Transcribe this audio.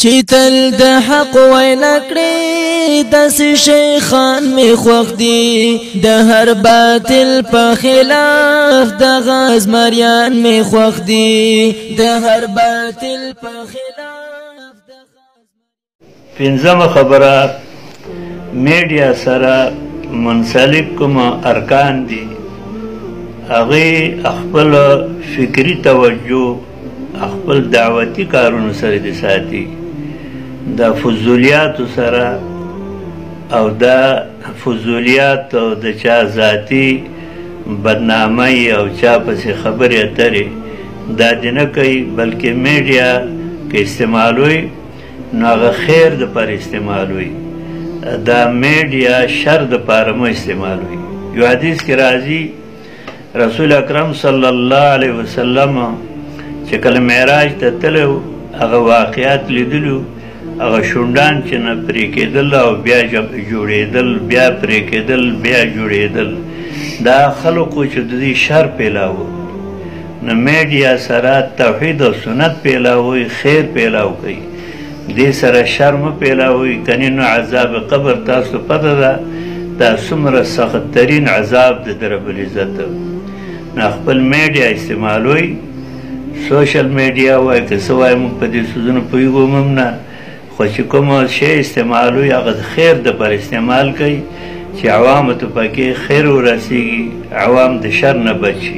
چې تل د حق وینا کړي داسې شیخان می خوښ دي د هر باطل په خلاف د غاز مریان می خوښ دي د هر باطل په خلاف د غاز. پنځمه خبره میډیا سره منسلک کوم ارکان دي هغه خپل فکری توجه خپل دعوتی کارونو سره دي ساتي د فضولیات سره او د فضولیات او د چا ذاتی بدنامي او چا پسې خبرې اترې دا دې نه کوي بلکې میډیا کې استعمالوي نو هغه خیر د پر استعمالوي دا میډیا شر د پاره مو استعمالوي. یو حدیث کې راځي رسول اکرم صلی الله علیه وسلم چې کله معراج ته تلو هغه واقعات لیدلو هغه شونډان چې نه پرې کېدل او بیا جوړېدل بیا پرې کېدل بیا جوړېدل دا خلقو چې د دې شر پیلاوه نو میډیا سره توحید او سنت پیلاوي خیر پیلاو کوي دې سره شر مه پیلاوي کنې نو عذاب قبر تاسو پته ده دا څومره سخت ترین عذاب د رب العزت نه خپل میډیا استعمالوي سوشل میډیا وای که څه وای موږ په دې څیزونو پوهېږو هم نه خو چې کوم شی استعمالوي هغه د خیر د پر استعمال کوي چې عوامو ته پکې خیر ورسیږي عوام د شر نه بچي.